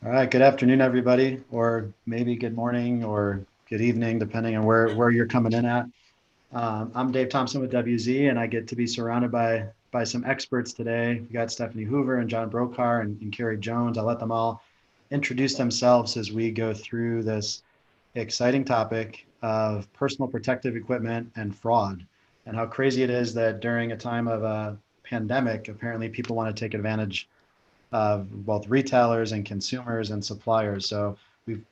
All right, good afternoon, everybody, or maybe good morning or good evening, depending on where you're coming in at. I'm Dave Thompson with WZ, and I get to be surrounded by some experts today. We got Stefanie Hoover and John Brocar and Cary Jones. I'll let them all introduce themselves as we go through this exciting topic of personal protective equipment and fraud, and how crazy it is that during a time of a pandemic, apparently people want to take advantage of both retailers and consumers and suppliers. So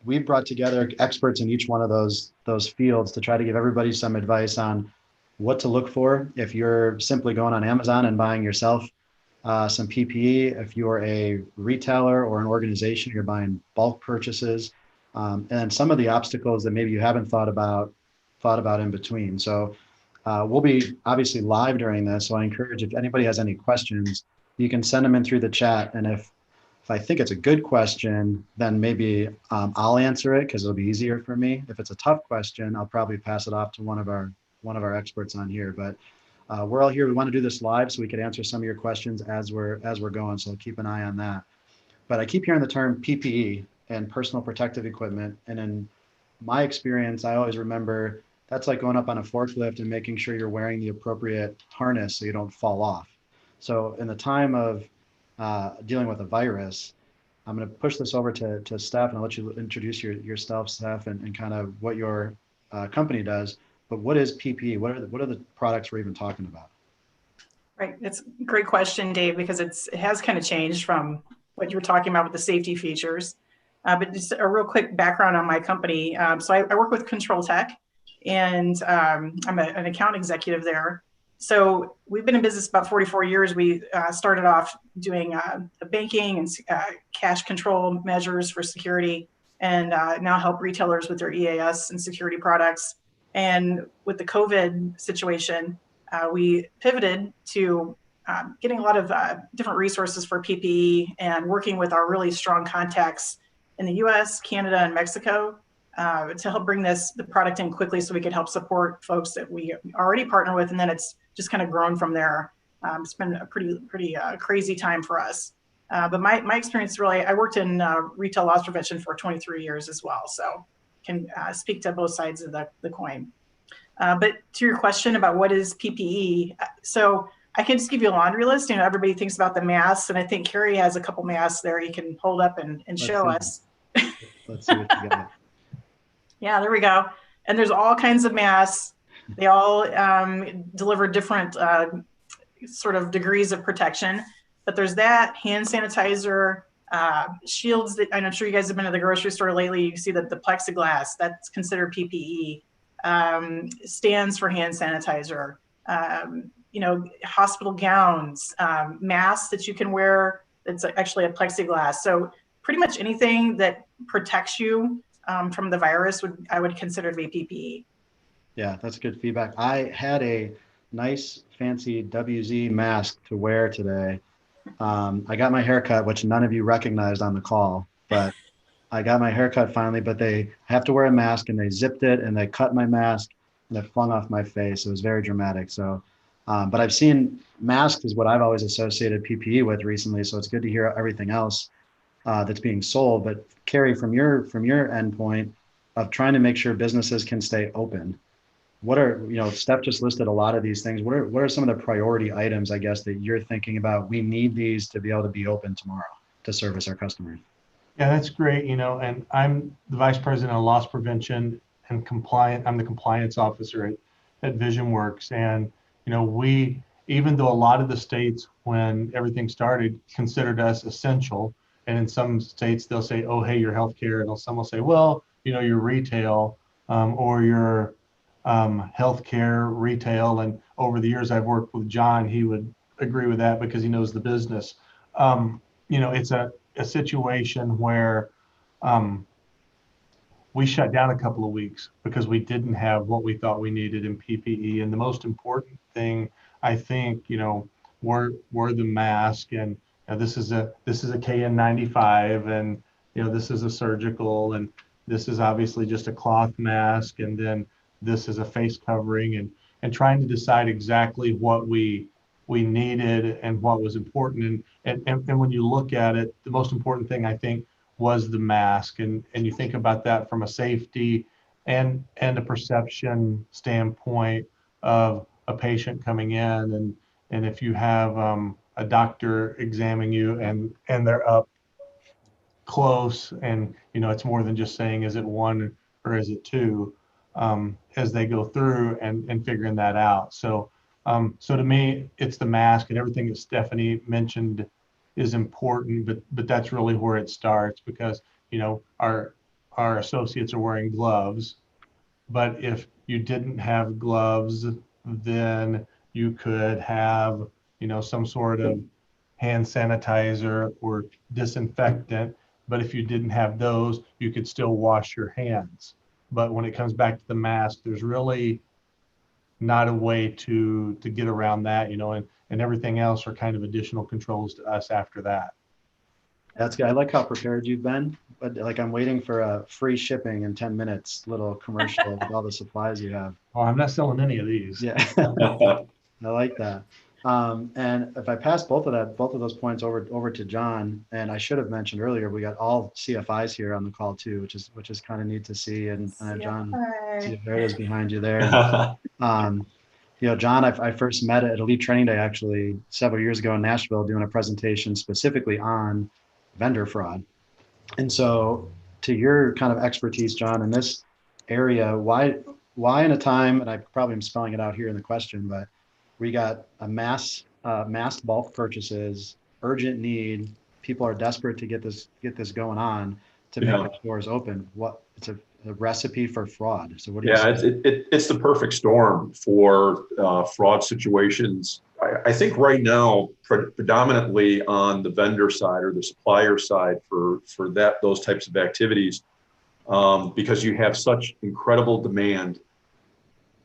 we've brought together experts in each one of those fields to try to give everybody some advice on what to look for if you're simply going on Amazon and buying yourself some PPE. If you're a retailer or an organization, you're buying bulk purchases, and some of the obstacles that maybe you haven't thought about in between. So we'll be obviously live during this. So I encourage, if anybody has any questions, you can send them in through the chat. And if I think it's a good question, then maybe I'll answer it because it'll be easier for me. If it's a tough question, I'll probably pass it off to one of our experts on here. But we're all here. We want to do this live so we could answer some of your questions as we're going. So keep an eye on that. But I keep hearing the term PPE and personal protective equipment. And in my experience, I always remember that's like going up on a forklift and making sure you're wearing the appropriate harness so you don't fall off. So in the time of dealing with a virus, I'm going to push this over to Steph, and I'll let you introduce yourself, Steph, and kind of what your company does. But what is PPE? What are the products we're even talking about? Right. It's a great question, Dave, because it has kind of changed from what you were talking about with the safety features. But just a real quick background on my company. So I work with CONTROLTEK, and I'm an account executive there. So we've been in business about 44 years. We started off doing banking and cash control measures for security, and now help retailers with their EAS and security products. And with the COVID situation, we pivoted to getting a lot of different resources for PPE and working with our really strong contacts in the US, Canada, and Mexico to help bring the product in quickly so we could help support folks that we already partner with. And then it's just kind of grown from there. It's been a pretty crazy time for us. But my experience really, I worked in retail loss prevention for 23 years as well. So can speak to both sides of the coin. But to your question about what is PPE, so I can just give you a laundry list. Everybody thinks about the masks, and I think Cary has a couple masks there he can hold up and show us. Let's see what you got. Yeah, there we go. And there's all kinds of masks. They all deliver different sort of degrees of protection. But there's that, hand sanitizer, shields that, and I'm sure you guys have been to the grocery store lately. You see that the plexiglass, that's considered PPE. Stands for hand sanitizer, hospital gowns, masks that you can wear. It's actually a plexiglass. So pretty much anything that protects you from the virus I would consider to be PPE. Yeah, that's good feedback. I had a nice fancy WZ mask to wear today. I got my haircut, which none of you recognized on the call, but I got my haircut finally, but they have to wear a mask and they zipped it and they cut my mask and it flung off my face. It was very dramatic. So, but I've seen masks is what I've always associated PPE with recently. So it's good to hear everything else that's being sold. But Cary, from your endpoint of trying to make sure businesses can stay open, Steph just listed a lot of these things. What are some of the priority items, I guess, that you're thinking about? We need these to be able to be open tomorrow to service our customers. Yeah, that's great. And I'm the vice president of loss prevention and compliance. I'm the compliance officer at VisionWorks. And, we, even though a lot of the states, when everything started, considered us essential. And in some states, they'll say, oh, hey, your healthcare. And some will say, well, your retail or your healthcare retail. And over the years I've worked with John, he would agree with that because he knows the business. It's a situation where we shut down a couple of weeks because we didn't have what we thought we needed in PPE. And the most important thing, I think, were the mask. And this is a KN95, and this is a surgical, and this is obviously just a cloth mask, and then this is a face covering, and trying to decide exactly what we needed and what was important. And when you look at it, the most important thing I think was the mask. And you think about that from a safety and a perception standpoint of a patient coming in, and if you have a doctor examining you and they're up close, and it's more than just saying is it one or is it two, as they go through and figuring that out. So to me, it's the mask, and everything that Stefanie mentioned is important, but that's really where it starts, because our associates are wearing gloves, but if you didn't have gloves, then you could have some sort of hand sanitizer or disinfectant. But if you didn't have those, you could still wash your hands. But when it comes back to the mask, there's really not a way to get around that, and everything else are kind of additional controls to us after that. That's good. I like how prepared you've been, but like I'm waiting for a free shipping in 10 minutes little commercial with all the supplies you have. Oh, I'm not selling any of these. Yeah, I like that. And if I pass both of those points over to John, and I should have mentioned earlier, we got all CFIs here on the call too, which is kind of neat to see. And John, see, there it is behind you there. John, I first met at Elite Training Day actually several years ago in Nashville, doing a presentation specifically on vendor fraud. And so, to your kind of expertise, John, in this area, why in a time, and I probably am spelling it out here in the question, but we got a mass bulk purchases, urgent need. People are desperate to get this going on to make the stores open. It's a recipe for fraud. So what do you say? It's the perfect storm for fraud situations. I think right now, predominantly on the vendor side or the supplier side for those types of activities, because you have such incredible demand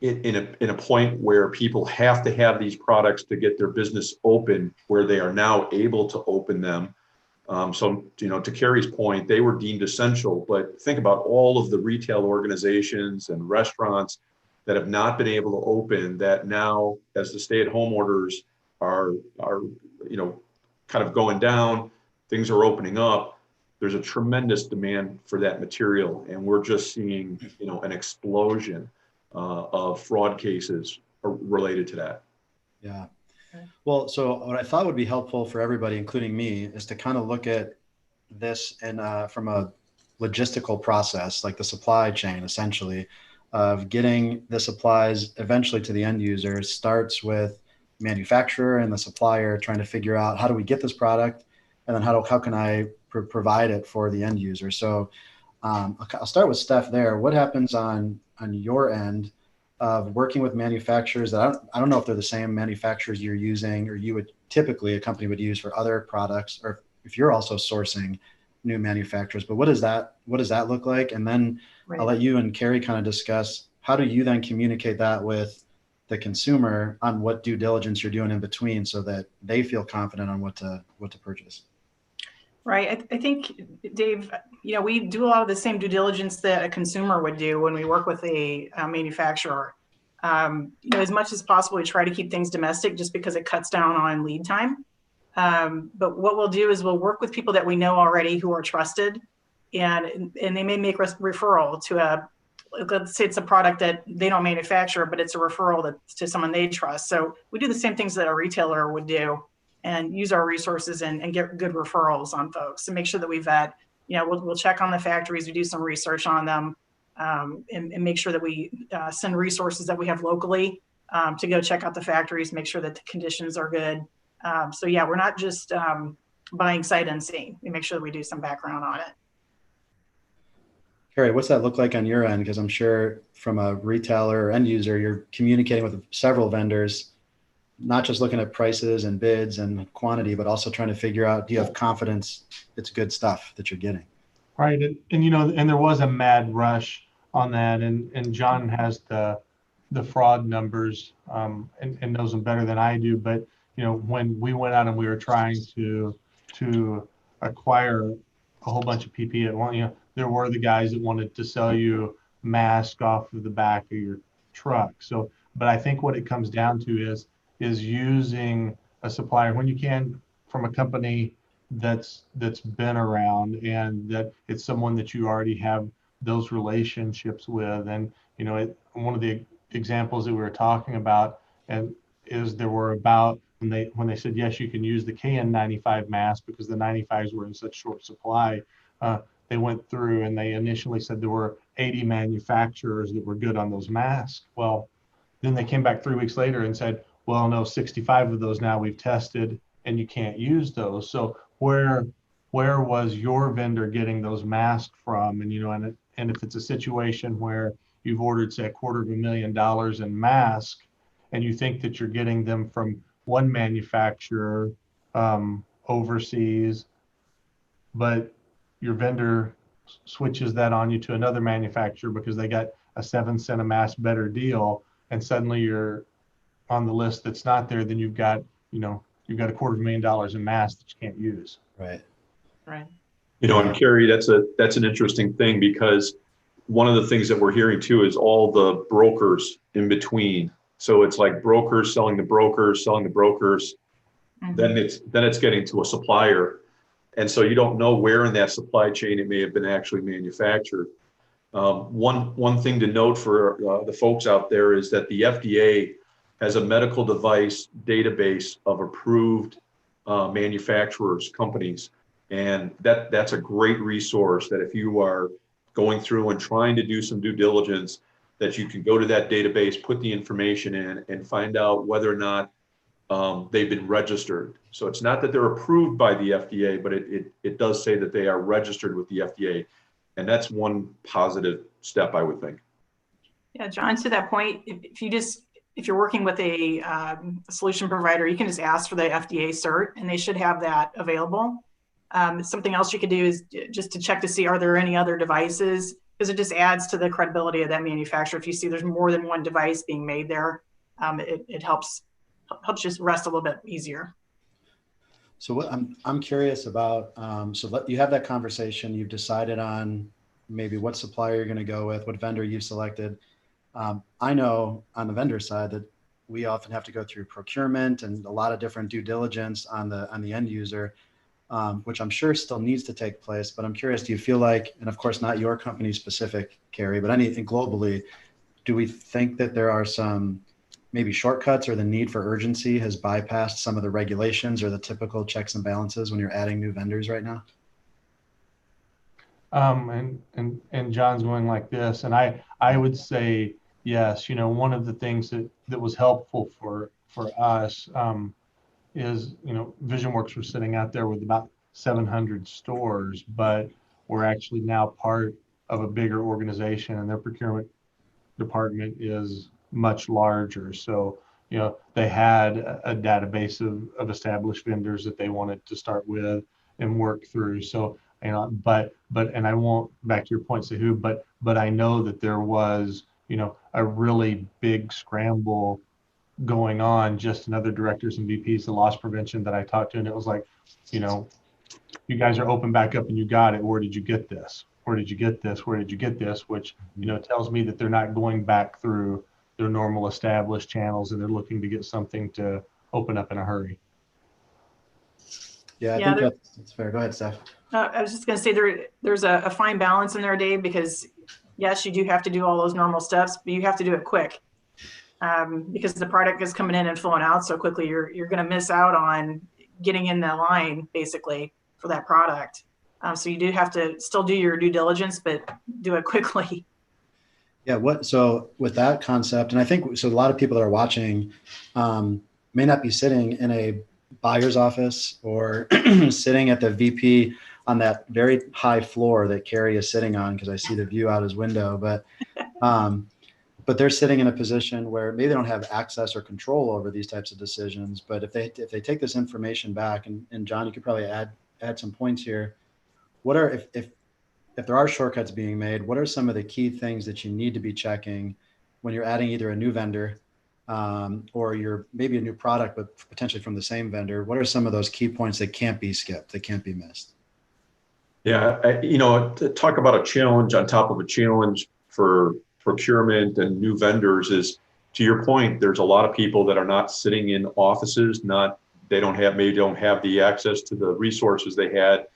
in a point where people have to have these products to get their business open, where they are now able to open them. So, to Cary's point, they were deemed essential, but think about all of the retail organizations and restaurants that have not been able to open, that now, as the stay-at-home orders are kind of going down, things are opening up. There's a tremendous demand for that material, and we're just seeing, an explosion of fraud cases related to that. Yeah. Well, so what I thought would be helpful for everybody, including me, is to kind of look at this from a logistical process, like the supply chain, essentially, of getting the supplies eventually to the end user. Starts with manufacturer and the supplier trying to figure out, how do we get this product, and then how can I provide it for the end user. So I'll start with Steph there. What happens on your end of working with manufacturers that I don't know if they're the same manufacturers you're using, or you would typically, a company would use for other products, or if you're also sourcing new manufacturers, but what does that look like? And then I'll let you and Cary kind of discuss, how do you then communicate that with the consumer on what due diligence you're doing in between, so that they feel confident on what to purchase. Right. I think, Dave, we do a lot of the same due diligence that a consumer would do when we work with a manufacturer. As much as possible, we try to keep things domestic just because it cuts down on lead time. But what we'll do is we'll work with people that we know already who are trusted, and they may make a referral to let's say it's a product that they don't manufacture, but it's a referral to someone they trust. So we do the same things that a retailer would do, and use our resources and get good referrals on folks, and make sure that we vet. We'll check on the factories, we do some research on them, and make sure that we send resources that we have locally to go check out the factories, make sure that the conditions are good. So yeah, we're not just buying sight unseen. We make sure that we do some background on it. Cary, what's that look like on your end? Because I'm sure from a retailer or end user, you're communicating with several vendors, not just looking at prices and bids and quantity, but also trying to figure out, do you have confidence it's good stuff that you're getting? Right. And there was a mad rush on that. And John has the fraud numbers and knows them better than I do. But, when we went out and we were trying to acquire a whole bunch of PPE, there were the guys that wanted to sell you masks off of the back of your truck. So, but I think what it comes down to is using a supplier when you can, from a company that's been around, and that it's someone that you already have those relationships with. And one of the examples that we were talking about and is there were about when they said yes, you can use the KN95 mask because the 95s were in such short supply. They went through and they initially said there were 80 manufacturers that were good on those masks. Well, then they came back 3 weeks later and said, well, no, 65 of those now we've tested and you can't use those. So where was your vendor getting those masks from? And if it's a situation where you've ordered, say, $250,000 in masks, and you think that you're getting them from one manufacturer overseas, but your vendor switches that on you to another manufacturer because they got a 7 cent a mask better deal, and suddenly you're on the list that's not there, then you've got $250,000 in masks that you can't use. Right. Right. And Cary, that's an interesting thing, because one of the things that we're hearing too is all the brokers in between. So it's like brokers selling the brokers, selling the brokers. Mm-hmm. Then it's getting to a supplier. And so you don't know where in that supply chain it may have been actually manufactured. One thing to note for the folks out there is that the FDA has a medical device database of approved manufacturers, companies. And that's a great resource that if you are going through and trying to do some due diligence, that you can go to that database, put the information in, and find out whether or not they've been registered. So it's not that they're approved by the FDA, but it does say that they are registered with the FDA. And that's one positive step, I would think. Yeah, John, to that point, if you're working with a solution provider, you can just ask for the FDA cert, and they should have that available. Something else you could do is just to check to see, are there any other devices? Because it just adds to the credibility of that manufacturer. If you see there's more than one device being made there, it helps just rest a little bit easier. So what I'm curious about, you have that conversation, you've decided on maybe what supplier you're going to go with, what vendor you've selected. I know on the vendor side that we often have to go through procurement and a lot of different due diligence on the end user, which I'm sure still needs to take place. But I'm curious, do you feel like, and of course not your company specific, Cary, but anything globally, do we think that there are some maybe shortcuts, or the need for urgency has bypassed some of the regulations or the typical checks and balances when you're adding new vendors right now? And John's going like this, and I would say yes. One of the things that was helpful for us is, VisionWorks was sitting out there with about 700 stores, but we're actually now part of a bigger organization, and their procurement department is much larger. So, they had a database of established vendors that they wanted to start with and work through. So, but and I won't, back to your point, Sahu, but I know that there was, a really big scramble going on just in other directors and VPs of loss prevention that I talked to. And it was like, you guys are open back up and you got it. Where did you get this? Where did you get this? Where did you get this? Which, tells me that they're not going back through their normal established channels, and they're looking to get something to open up in a hurry. Yeah, I think that's fair. Go ahead, Steph. I was just going to say there's a fine balance in there, Dave, because yes, you do have to do all those normal steps, but you have to do it quick. Because the product is coming in and flowing out so quickly, you're going to miss out on getting in the line basically for that product. So you do have to still do your due diligence, but do it quickly. Yeah. So with that concept, and I think so, a lot of people that are watching may not be sitting in a buyer's office or sitting at the VP on that very high floor that Cary is sitting on, because I see the view out his window, but they're sitting in a position where maybe they don't have access or control over these types of decisions. But if they take this information back, and John, you could probably add some points here. What are, if there are shortcuts being made, what are some of the key things that you need to be checking when you're adding either a new vendor or you're maybe a new product, but potentially from the same vendor? What are some of those key points that can't be skipped, that can't be missed? Yeah, to talk about a challenge on top of a challenge for procurement and new vendors is, to your point, there's a lot of people that are not sitting in offices, they maybe don't have the access to the resources they had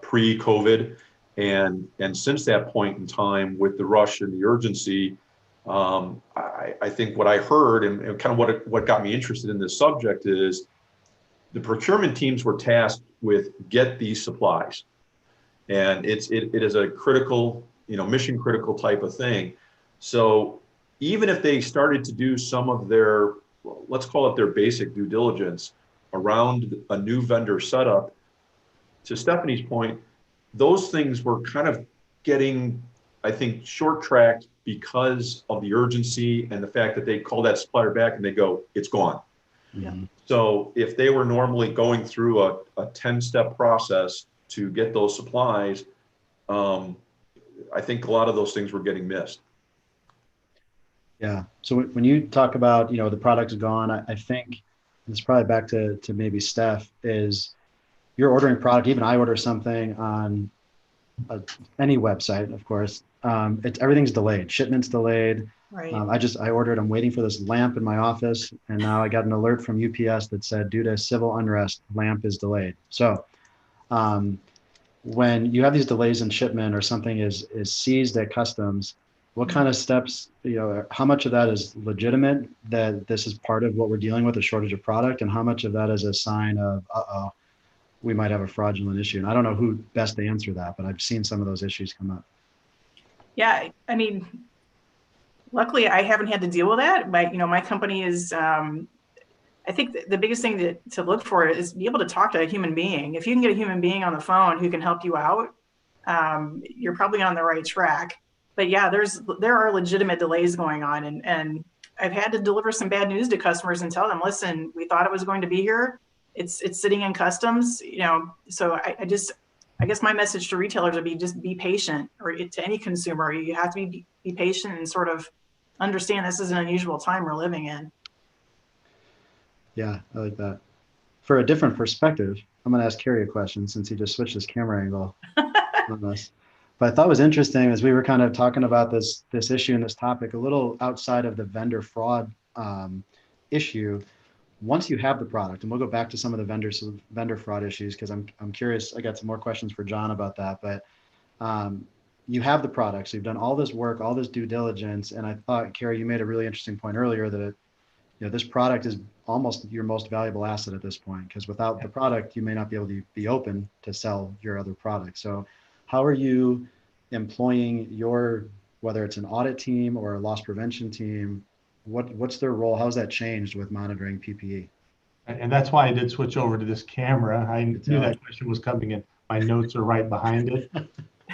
pre-COVID. And since that point in time, with the rush and the urgency, I think what I heard and kind of what got me interested in this subject is the procurement teams were tasked with get these supplies. And it is a critical, mission critical type of thing. So even if they started to do some of their, let's call it their basic due diligence around a new vendor setup, to Stefanie's point, those things were kind of getting, I think, short-tracked because of the urgency and the fact that they call that supplier back and they go, it's gone. Mhm. So if they were normally going through a 10-step process to get those supplies, I think a lot of those things were getting missed. Yeah. So when you talk about, the product's gone, I think it's probably back to maybe Steph, is you're ordering product. Even I order something on any website, of course. Everything's delayed. Shipment's delayed. Right. I ordered, I'm waiting for this lamp in my office. And now I got an alert from UPS that said, due to civil unrest, lamp is delayed. So when you have these delays in shipment or something is seized at customs, what kind of steps, how much of that is legitimate, that this is part of what we're dealing with, a shortage of product, and how much of that is a sign of, we might have a fraudulent issue? And I don't know who best to answer that, but I've seen some of those issues come up. Yeah, I mean, luckily I haven't had to deal with that, but my company is, I think the biggest thing to look for is be able to talk to a human being. If you can get a human being on the phone who can help you out, you're probably on the right track. But yeah, there are legitimate delays going on, and I've had to deliver some bad news to customers and tell them, listen, we thought it was going to be here. It's sitting in customs, so I guess my message to retailers would be just be patient, or to any consumer, you have to be patient and sort of understand this is an unusual time we're living in. Yeah, I like that. For a different perspective, I'm going to ask Cary a question since he just switched his camera angle on us. But I thought it was interesting as we were kind of talking about this issue and this topic, a little outside of the vendor fraud issue. Once you have the product, and we'll go back to some of the vendor fraud issues, because I'm curious. I got some more questions for John about that. But you have the product, so you've done all this work, all this due diligence, and I thought, Cary, you made a really interesting point earlier that this product is almost your most valuable asset at this point, because without the product, you may not be able to be open to sell your other products. So how are you employing whether it's an audit team or a loss prevention team, what's their role? How's that changed with monitoring PPE? And that's why I did switch over to this camera. I knew that question was coming in. My notes are right behind it.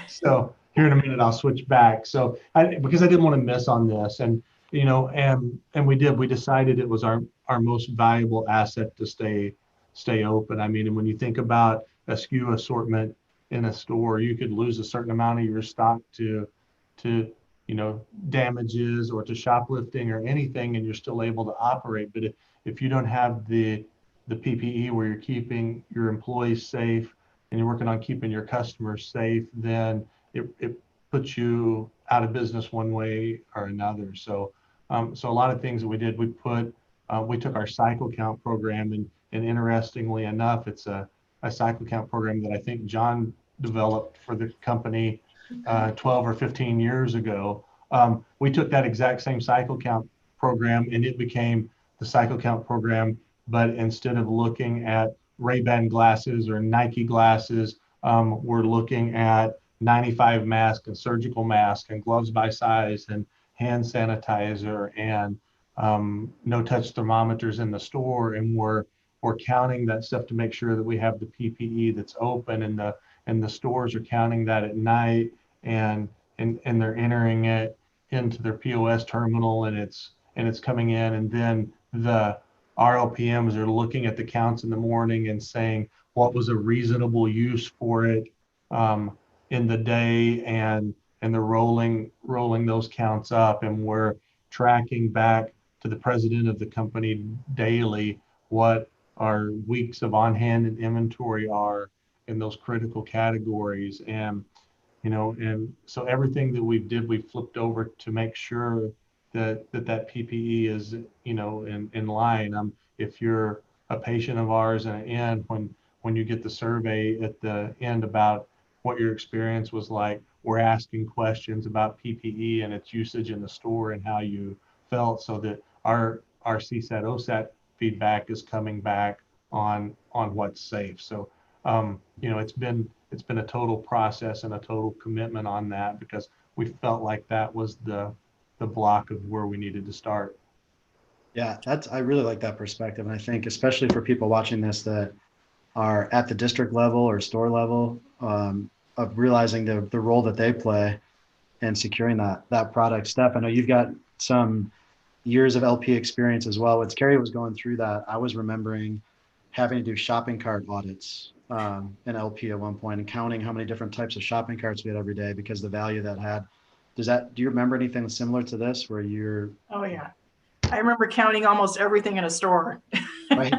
So here in a minute, I'll switch back. So because I didn't want to miss on this, and we decided it was our most valuable asset to stay open. I mean, and when you think about a SKU assortment in a store, you could lose a certain amount of your stock to damages or to shoplifting or anything, and you're still able to operate. But if you don't have the PPE where you're keeping your employees safe and you're working on keeping your customers safe, then it puts you out of business one way or another. So a lot of things that we did, we took our cycle count program, and interestingly enough, it's a cycle count program that I think John developed for the company 12 or 15 years ago. We took that exact same cycle count program, and it became the cycle count program, but instead of looking at Ray-Ban glasses or Nike glasses, we're looking at 95 mask and surgical mask and gloves by size and hand sanitizer and no touch thermometers in the store, and we're counting that stuff to make sure that we have the PPE that's open, and the stores are counting that at night, and they're entering it into their POS terminal, and it's coming in, and then the RLPMs are looking at the counts in the morning and saying what was a reasonable use for it in the day, and they're rolling those counts up, and we're tracking back to the president of the company daily what our weeks of on-hand and inventory are in those critical categories. And so everything that we flipped over to make sure that PPE is in line. If you're a patient of ours in the end, when you get the survey at the end about what your experience was like, we're asking questions about PPE and its usage in the store and how you felt, so that our CSAT OSAT feedback is coming back on what's safe. So it's been a total process and a total commitment on that, because we felt like that was the block of where we needed to start. Yeah, I really like that perspective. And I think especially for people watching this that are at the district level or store level, of realizing the role that they play and securing that product. Steph, I know you've got some years of LP experience as well. As Cary was going through that, I was remembering having to do shopping cart audits in LP at one point and counting how many different types of shopping carts we had every day because the value that had. Do you remember anything similar to this where you're? Oh yeah, I remember counting almost everything in a store. Right.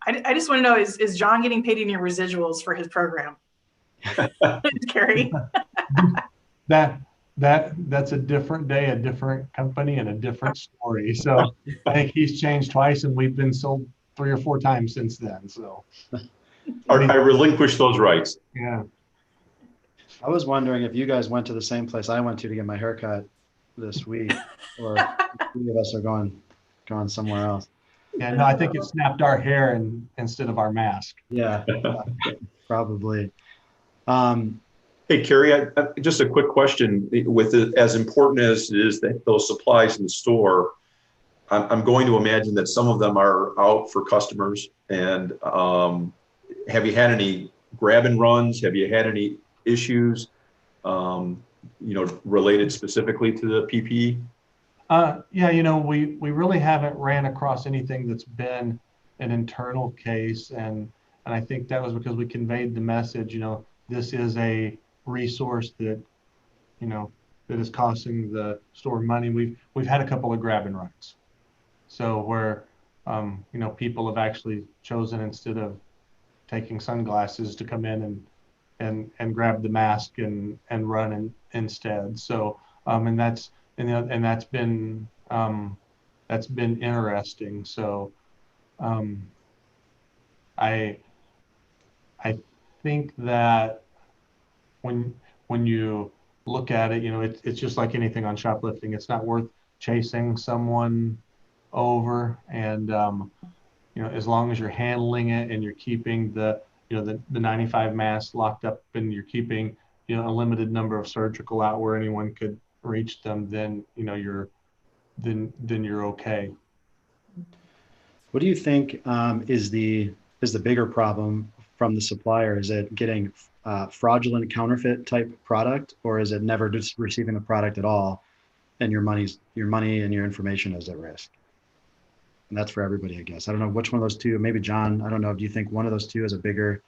I just want to know, is John getting paid any residuals for his program? Cary? That's a different day, a different company, and a different story. So I think he's changed twice, and we've been sold 3 or 4 times since then. So I relinquished those rights. yeah. I was wondering if you guys went to the same place I went to get my haircut this week, or if the 3 of us are going somewhere else. Yeah, no, I think it snapped our hair instead of our mask. Yeah, probably. Hey, Cary, just a quick question. With it, as important as it is that those supplies in the store, I'm going to imagine that some of them are out for customers. And have you had any grab and runs? Have you had any issues, related specifically to the PPE? Yeah, we really haven't ran across anything that's been an internal case, and I think that was because we conveyed the message. This is a resource that that is costing the store money. We've had a couple of grab and runs, so where people have actually chosen, instead of taking sunglasses, to come in and grab the mask and run instead. So and that's been interesting. So I think that when you look at it, it's just like anything on shoplifting. It's not worth chasing someone over, and as long as you're handling it and you're keeping the 95 masks locked up, and you're keeping a limited number of surgical out where anyone could reach them, then you're okay. What do you think is the bigger problem from the supplier? Is it getting fraudulent counterfeit type product, or is it never just receiving the product at all, and your money and your information is at risk? And that's for everybody, I guess. I don't know which one of those two. Maybe John, I don't know. Do you think one of those two is a bigger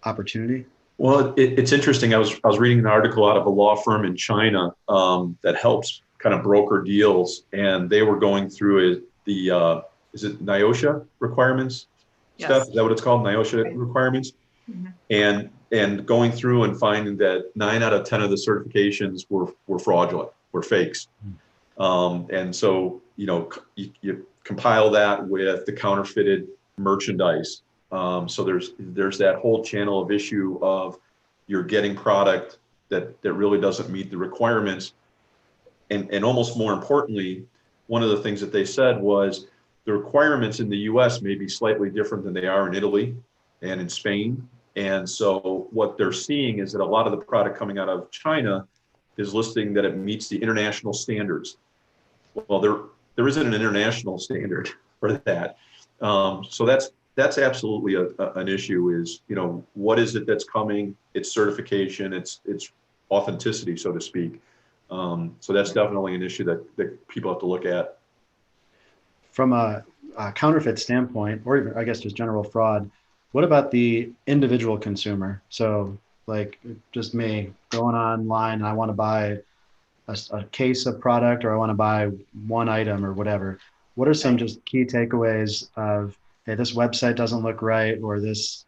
opportunity? Well, it's interesting. I was reading an article out of a law firm in China that helps kind of broker deals, and they were going through is it NIOSH requirements? Yes. Steph, is that what it's called? NIOSH requirements? Mm-hmm. And going through and finding that 9 out of 10 of the certifications were fraudulent, were fakes. Mm-hmm. And so, you compile that with the counterfeited merchandise. So there's that whole channel of issue of you're getting product that really doesn't meet the requirements. And almost more importantly, one of the things that they said was the requirements in the US may be slightly different than they are in Italy and in Spain. And so what they're seeing is that a lot of the product coming out of China is listing that it meets the international standards. Well, there isn't an international standard for that. So that's absolutely an issue. Is what is it that's coming? Its certification, its authenticity, so to speak. So that's definitely an issue that people have to look at. From a counterfeit standpoint, or even I guess just general fraud, what about the individual consumer? So like just me going online and I want to buy a case of product, or I want to buy one item or whatever. What are some just key takeaways of, hey, this website doesn't look right, or this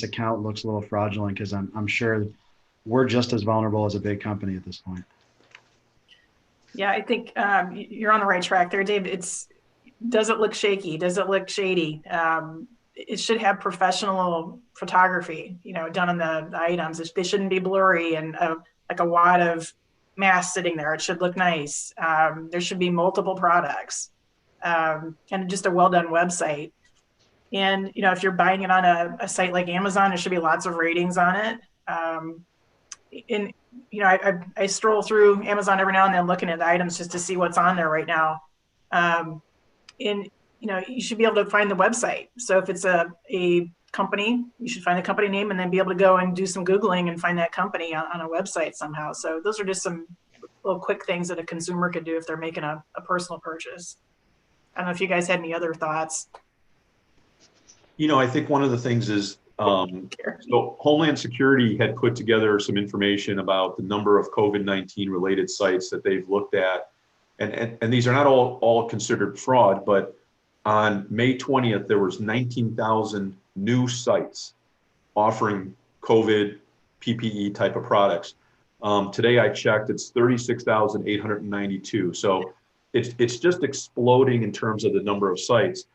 account looks a little fraudulent? Because I'm sure we're just as vulnerable as a big company at this point. Yeah, I think you're on the right track there, Dave. does it look shaky? Does it look shady? It should have professional photography, done on the items. They shouldn't be blurry and like a wad of mass sitting there. It should look nice. There should be multiple products, and just a well done website. And if you're buying it on a site like Amazon, there should be lots of ratings on it. And I stroll through Amazon every now and then looking at the items just to see what's on there right now. And you should be able to find the website. So if it's a company, you should find the company name and then be able to go and do some Googling and find that company on a website somehow. So those are just some little quick things that a consumer could do if they're making a personal purchase. I don't know if you guys had any other thoughts. I think one of the things is, so Homeland Security had put together some information about the number of COVID-19 related sites that they've looked at. And these are not all considered fraud, but on May 20th, there was 19,000 new sites offering COVID PPE type of products. Today I checked, it's 36,892. So it's just exploding in terms of the number of sites.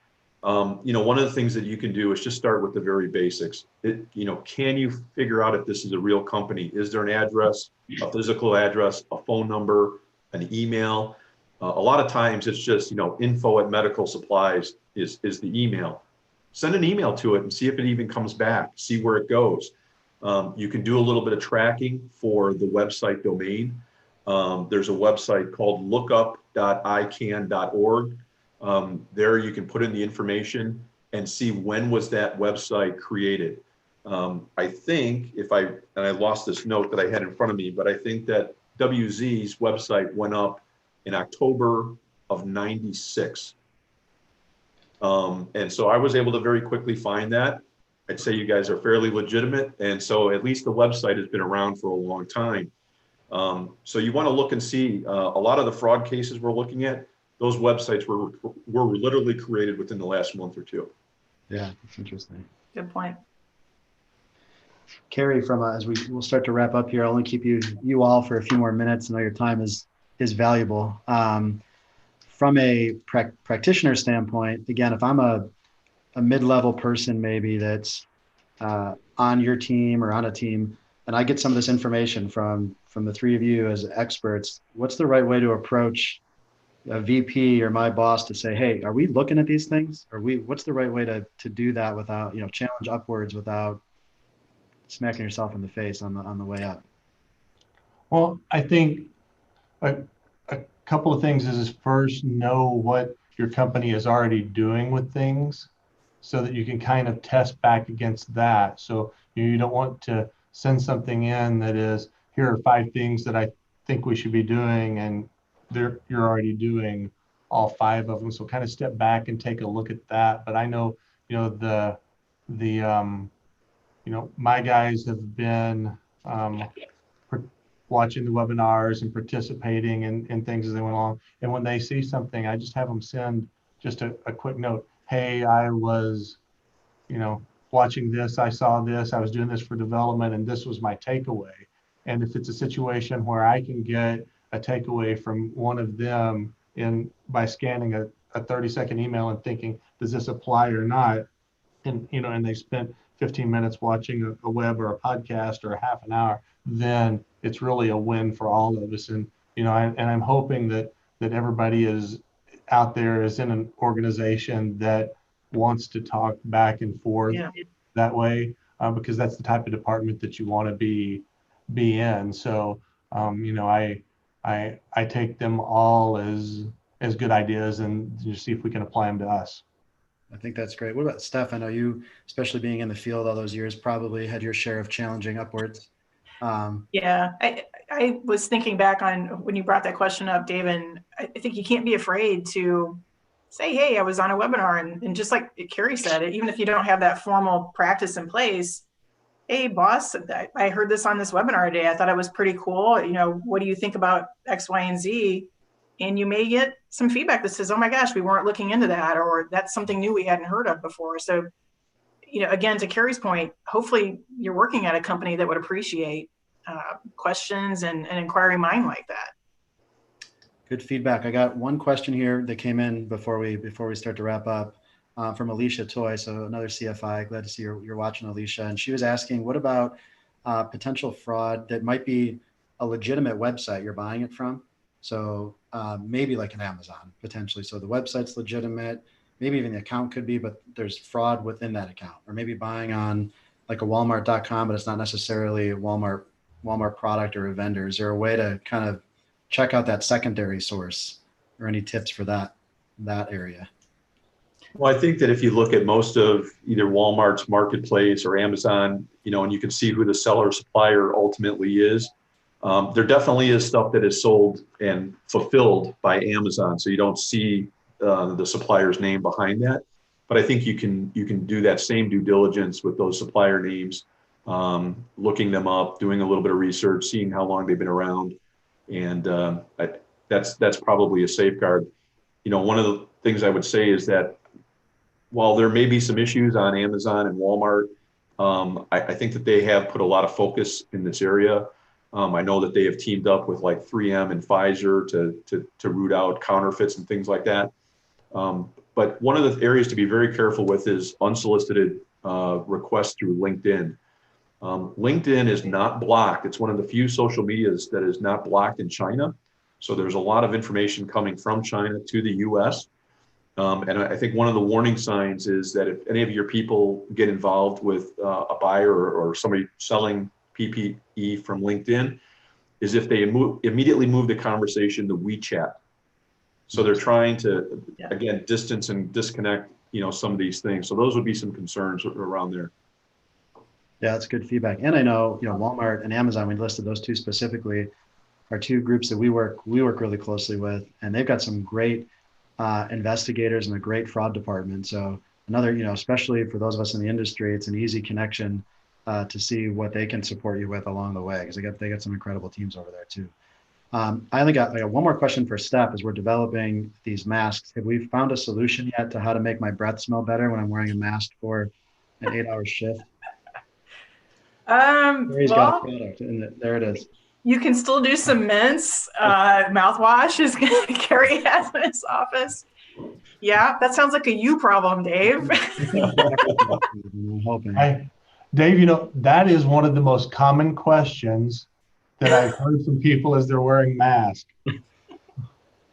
One of the things that you can do is just start with the very basics. Can you figure out if this is a real company? Is there an address, a physical address, a phone number, an email? A lot of times it's just, info@medical supplies is the email. Send an email to it and see if it even comes back, see where it goes. You can do a little bit of tracking for the website domain. There's a website called lookup.ican.org. There you can put in the information and see when was that website created. I think and I lost this note that I had in front of me, but I think that WZ's website went up in October of '96. And so I was able to very quickly find that. I'd say you guys are fairly legitimate. And so at least the website has been around for a long time. So you want to look and see a lot of the fraud cases we're looking at, those websites were literally created within the last month or two. Yeah, that's interesting. Good point. Cary, as we'll start to wrap up here, I'll only keep you all for a few more minutes. I know your time is valuable. From a practitioner standpoint, again, if I'm a mid-level person maybe that's on your team or on a team, and I get some of this information from the three of you as experts, what's the right way to approach a VP or my boss to say, hey, are we looking at these things? What's the right way to do that without, challenge upwards without smacking yourself in the face on the way up? Well, I think a couple of things is first, know what your company is already doing with things so that you can kind of test back against that. So you don't want to send something in that is, here are 5 things that I think we should be doing, and you're already doing all 5 of them. So kind of step back and take a look at that. But I know, my guys have been watching the webinars and participating in things as they went along. And when they see something, I just have them send just a quick note. Hey, I was, watching this, I saw this, I was doing this for development, and this was my takeaway. And if it's a situation where I can get a takeaway from one of them by scanning a 30-second email and thinking, does this apply or not? And, and they spent 15 minutes watching a web or a podcast or a half an hour, then it's really a win for all of us. And, and I'm hoping that everybody is out there is in an organization that wants to talk back and forth that way, because that's the type of department that you want to be in. So, I take them all as good ideas and just see if we can apply them to us. I think that's great. What about Steph? I know you, especially being in the field all those years, probably had your share of challenging upwards. Yeah, I was thinking back on when you brought that question up, Dave, and I think you can't be afraid to say, hey, I was on a webinar, and just like Cary said, even if you don't have that formal practice in place, hey, boss, I heard this on this webinar today. I thought it was pretty cool. What do you think about X, Y, and Z? And you may get some feedback that says, oh my gosh, we weren't looking into that, or that's something new we hadn't heard of before. So, again, to Cary's point, hopefully you're working at a company that would appreciate questions and an inquiring mind like that. Good feedback. I got one question here that came in before we start to wrap up from Alicia Toy. So another CFI. Glad to see you're watching, Alicia. And she was asking, what about potential fraud that might be a legitimate website you're buying it from? So maybe like an Amazon potentially. So the website's legitimate. Maybe even the account could be, but there's fraud within that account. Or maybe buying on like a Walmart.com, but it's not necessarily a Walmart product or a vendor. Is there a way to kind of check out that secondary source, or any tips for that area? Well, I think that if you look at most of either Walmart's marketplace or Amazon, and you can see who the seller supplier ultimately is, there definitely is stuff that is sold and fulfilled by Amazon. So you don't see the supplier's name behind that. But I think you can do that same due diligence with those supplier names, looking them up, doing a little bit of research, seeing how long they've been around. And that's probably a safeguard. One of the things I would say is that while there may be some issues on Amazon and Walmart, I think that they have put a lot of focus in this area. I know that they have teamed up with like 3M and Pfizer to root out counterfeits and things like that. But one of the areas to be very careful with is unsolicited requests through LinkedIn. LinkedIn is not blocked. It's one of the few social medias that is not blocked in China. So there's a lot of information coming from China to the US. And I think one of the warning signs is that if any of your people get involved with a buyer or somebody selling PPE from LinkedIn, is if they immediately move the conversation to WeChat. So they're trying to, again, distance and disconnect, some of these things. So those would be some concerns around there. Yeah, that's good feedback. And I know, Walmart and Amazon, we listed those two specifically, are two groups that we work really closely with, and they've got some great investigators and a great fraud department. So another, especially for those of us in the industry, it's an easy connection to see what they can support you with along the way, because they got some incredible teams over there too. I got one more question for Steph as we're developing these masks. Have we found a solution yet to how to make my breath smell better when I'm wearing a mask for an 8-hour shift? Cary's got a product, and there it is. You can still do some mints. Mouthwash is Cary has in his office. Yeah, that sounds like a you problem, Dave. I'm hoping. Dave, that is one of the most common questions that I've heard from people as they're wearing masks.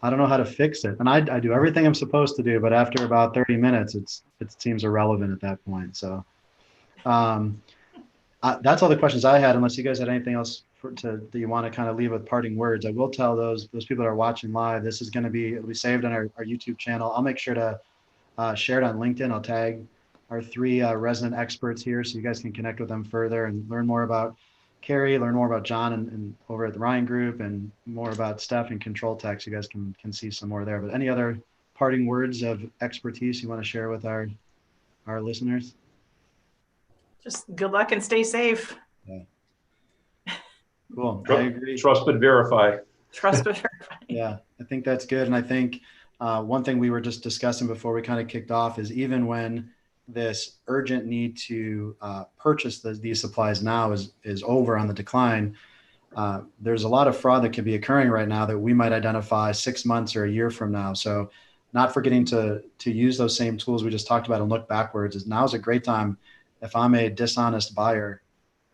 I don't know how to fix it. And I do everything I'm supposed to do, but after about 30 minutes, it seems irrelevant at that point. So that's all the questions I had, unless you guys had anything else that you want to kind of leave with parting words. I will tell those people that are watching live, this is going to be saved on our YouTube channel. I'll make sure to share it on LinkedIn. I'll tag our 3 resident experts here so you guys can connect with them further and learn more about Cary, learn more about John and over at the Ryan Group, and more about Steph and CONTROLTEK, so you guys can see some more there. But any other parting words of expertise you want to share with our listeners? Just good luck and stay safe. Yeah. Cool. I agree. Trust but verify. Trust but verify. Yeah, I think that's good. And I think one thing we were just discussing before we kind of kicked off is, even when this urgent need to purchase these supplies now is over, on the decline, there's a lot of fraud that could be occurring right now that we might identify 6 months or a year from now. So not forgetting to use those same tools we just talked about and look backwards. Now is a great time, if I'm a dishonest buyer,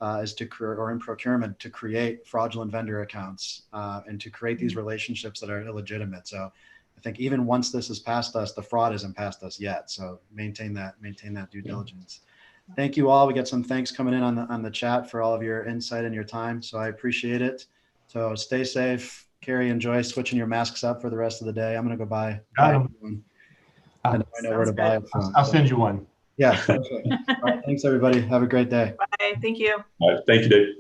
or in procurement, to create fraudulent vendor accounts and to create these relationships that are illegitimate. So I think even once this is past us, the fraud isn't past us yet. So maintain that due diligence. Thank you all. We got some thanks coming in on the chat for all of your insight and your time. So I appreciate it. So stay safe. Cary, enjoy switching your masks up for the rest of the day. I'm going to go buy one. I know where to buy it from. I'll send you one. Yeah. All right, thanks, everybody. Have a great day. Bye. Thank you. All right. Thank you, Dave.